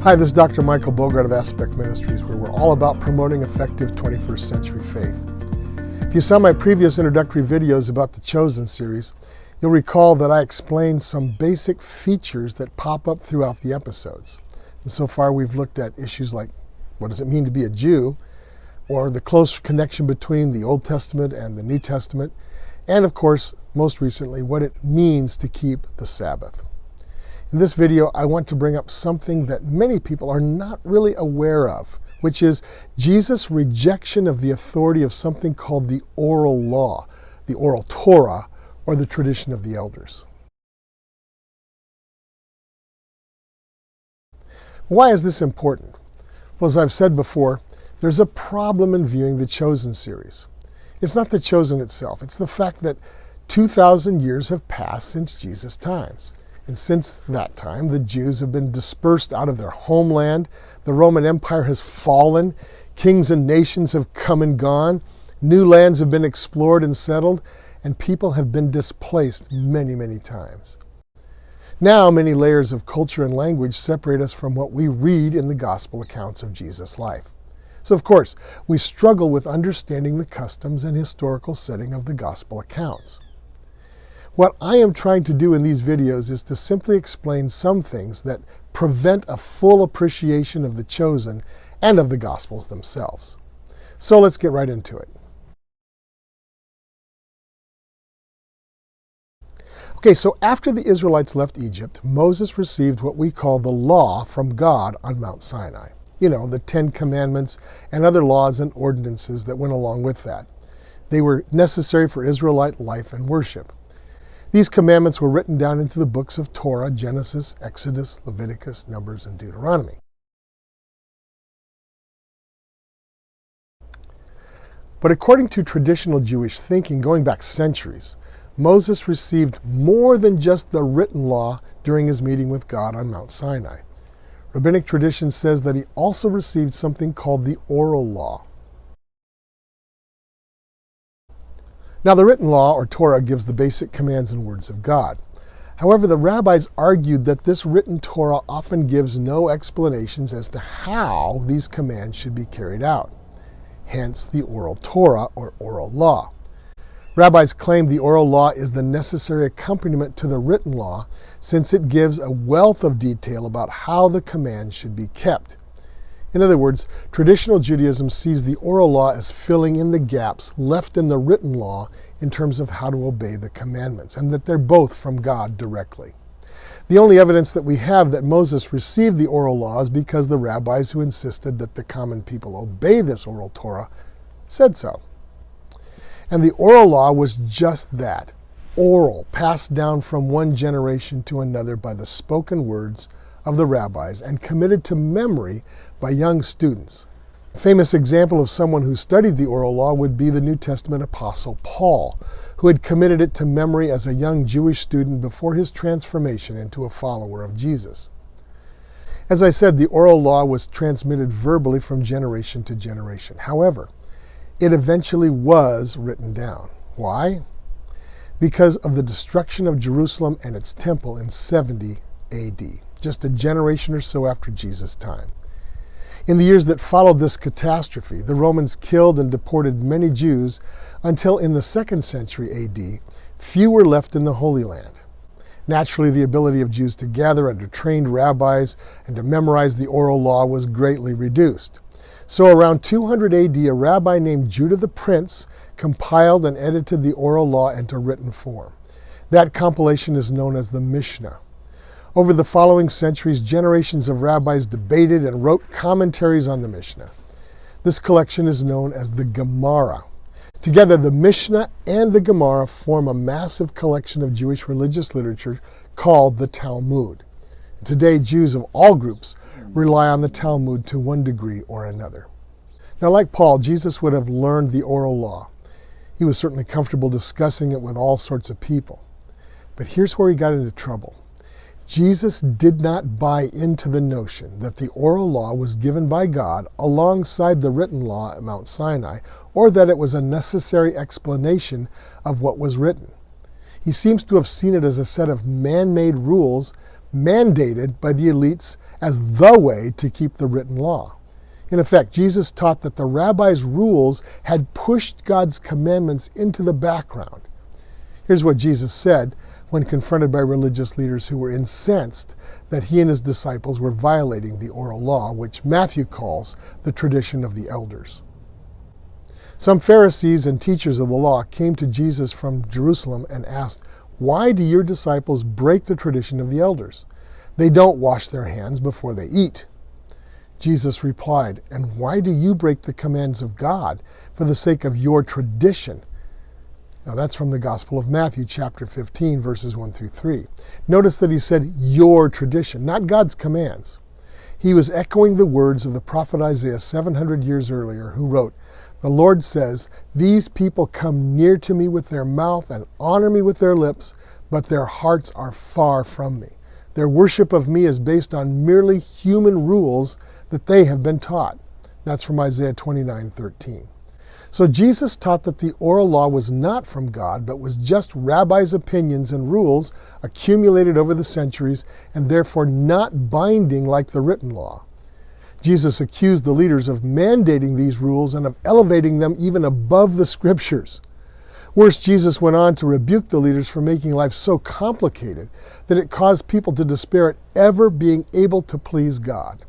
Hi, this is Dr. Michael Bogart of Aspect Ministries, where we're all about promoting effective 21st century faith. If you saw my previous introductory videos about the Chosen series, you'll recall that I explained some basic features that pop up throughout the episodes. And so far we've looked at issues like, what does it mean to be a Jew? Or the close connection between the Old Testament and the New Testament. And of course, most recently, what it means to keep the Sabbath. In this video, I want to bring up something that many people are not really aware of, which is Jesus' rejection of the authority of something called the oral law, the oral Torah, or the tradition of the elders. Why is this important? Well, as I've said before, there's a problem in viewing the Chosen series. It's not the Chosen itself. It's the fact that 2,000 years have passed since Jesus' times. And since that time, the Jews have been dispersed out of their homeland. The Roman Empire has fallen. Kings and nations have come and gone. New lands have been explored and settled. And people have been displaced many, many times. Now, many layers of culture and language separate us from what we read in the gospel accounts of Jesus' life. So, of course, we struggle with understanding the customs and historical setting of the gospel accounts. What I am trying to do in these videos is to simply explain some things that prevent a full appreciation of the Chosen and of the Gospels themselves. So let's get right into it. Okay, so after the Israelites left Egypt, Moses received what we call the law from God on Mount Sinai. You know, the 10 Commandments and other laws and ordinances that went along with that. They were necessary for Israelite life and worship. These commandments were written down into the books of Torah, Genesis, Exodus, Leviticus, Numbers, and Deuteronomy. But according to traditional Jewish thinking going back centuries, Moses received more than just the written law during his meeting with God on Mount Sinai. Rabbinic tradition says that he also received something called the oral law. Now, the written law, or Torah, gives the basic commands and words of God. However, the rabbis argued that this written Torah often gives no explanations as to how these commands should be carried out. Hence, the oral Torah, or oral law. Rabbis claim the oral law is the necessary accompaniment to the written law, since it gives a wealth of detail about how the commands should be kept. In other words, traditional Judaism sees the oral law as filling in the gaps left in the written law in terms of how to obey the commandments, and that they're both from God directly. The only evidence that we have that Moses received the oral law is because the rabbis who insisted that the common people obey this oral Torah said so. And the oral law was just that, oral, passed down from one generation to another by the spoken words of the rabbis and committed to memory by young students. A famous example of someone who studied the oral law would be the New Testament apostle Paul, who had committed it to memory as a young Jewish student before his transformation into a follower of Jesus. As I said, the oral law was transmitted verbally from generation to generation. However, it eventually was written down. Why? Because of the destruction of Jerusalem and its temple in 70 AD, just a generation or so after Jesus' time. In the years that followed this catastrophe, the Romans killed and deported many Jews until in the 2nd century AD, few were left in the Holy Land. Naturally, the ability of Jews to gather under trained rabbis and to memorize the oral law was greatly reduced. So around 200 AD, a rabbi named Judah the Prince compiled and edited the oral law into written form. That compilation is known as the Mishnah. Over the following centuries, generations of rabbis debated and wrote commentaries on the Mishnah. This collection is known as the Gemara. Together, the Mishnah and the Gemara form a massive collection of Jewish religious literature called the Talmud. Today, Jews of all groups rely on the Talmud to one degree or another. Now, like Paul, Jesus would have learned the oral law. He was certainly comfortable discussing it with all sorts of people. But here's where he got into trouble. Jesus did not buy into the notion that the oral law was given by God alongside the written law at Mount Sinai, or that it was a necessary explanation of what was written. He seems to have seen it as a set of man-made rules mandated by the elites as the way to keep the written law. In effect, Jesus taught that the rabbis' rules had pushed God's commandments into the background. Here's what Jesus said when confronted by religious leaders who were incensed that he and his disciples were violating the oral law, which Matthew calls the tradition of the elders. Some Pharisees and teachers of the law came to Jesus from Jerusalem and asked, "Why do your disciples break the tradition of the elders? They don't wash their hands before they eat." Jesus replied, "And why do you break the commands of God for the sake of your tradition?" Now that's from the Gospel of Matthew, chapter 15, verses 1 through 3. Notice that he said your tradition, not God's commands. He was echoing the words of the prophet Isaiah 700 years earlier, who wrote, "The Lord says, these people come near to me with their mouth and honor me with their lips, but their hearts are far from me. Their worship of me is based on merely human rules that they have been taught." That's from Isaiah 29:13. So Jesus taught that the oral law was not from God, but was just rabbis' opinions and rules accumulated over the centuries and therefore not binding like the written law. Jesus accused the leaders of mandating these rules and of elevating them even above the scriptures. Worse, Jesus went on to rebuke the leaders for making life so complicated that it caused people to despair at ever being able to please God.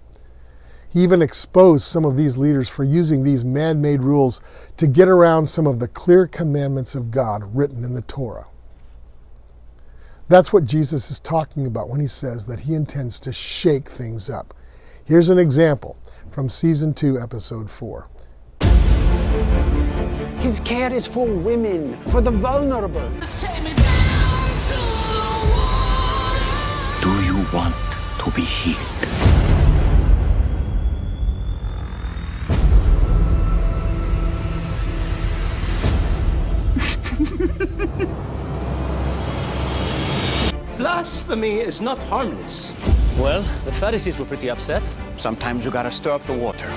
He even exposed some of these leaders for using these man-made rules to get around some of the clear commandments of God written in the Torah. That's what Jesus is talking about when he says that he intends to shake things up. Here's an example from Season 2, Episode 4. His care is for women, for the vulnerable. Do you want to be healed? Blasphemy is not harmless. Well, the Pharisees were pretty upset. Sometimes you gotta stir up the water.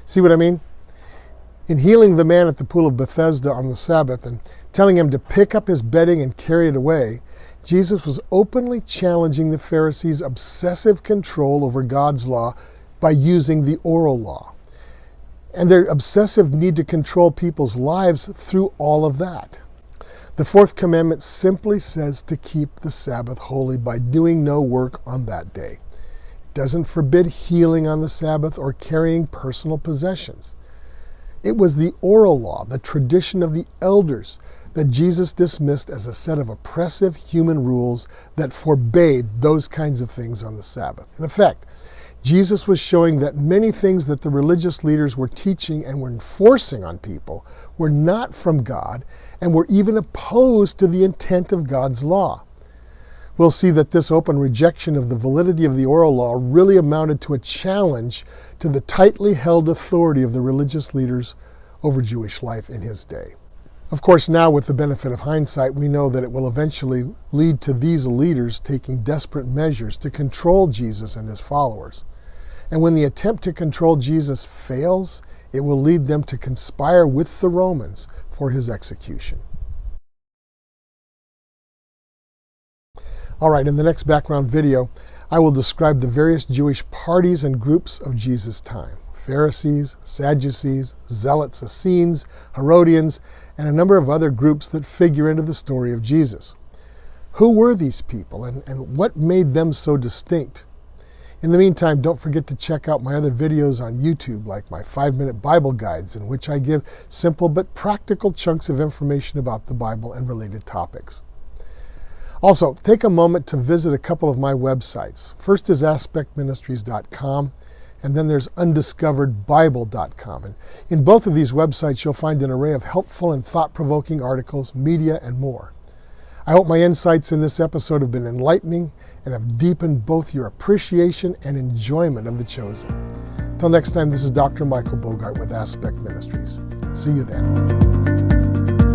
See what I mean? In healing the man at the pool of Bethesda on the Sabbath and telling him to pick up his bedding and carry it away, Jesus was openly challenging the Pharisees' obsessive control over God's law by using the oral law, and their obsessive need to control people's lives through all of that. The fourth commandment simply says to keep the Sabbath holy by doing no work on that day. It doesn't forbid healing on the Sabbath or carrying personal possessions. It was the oral law, the tradition of the elders, that Jesus dismissed as a set of oppressive human rules that forbade those kinds of things on the Sabbath. In effect, Jesus was showing that many things that the religious leaders were teaching and were enforcing on people were not from God and were even opposed to the intent of God's law. We'll see that this open rejection of the validity of the oral law really amounted to a challenge to the tightly held authority of the religious leaders over Jewish life in his day. Of course, now with the benefit of hindsight, we know that it will eventually lead to these leaders taking desperate measures to control Jesus and his followers. And when the attempt to control Jesus fails, it will lead them to conspire with the Romans for his execution. All right, in the next background video, I will describe the various Jewish parties and groups of Jesus' time: Pharisees, Sadducees, Zealots, Essenes, Herodians, and a number of other groups that figure into the story of Jesus. Who were these people and what made them so distinct? In the meantime, don't forget to check out my other videos on YouTube, like my 5-minute Bible guides, in which I give simple but practical chunks of information about the Bible and related topics. Also, take a moment to visit a couple of my websites. First is aspectministries.com, and then there's undiscoveredbible.com. And in both of these websites, you'll find an array of helpful and thought-provoking articles, media, and more. I hope my insights in this episode have been enlightening and have deepened both your appreciation and enjoyment of the chosen. Till next time, this is Dr. Michael Bogart with Aspect Ministries. See you then.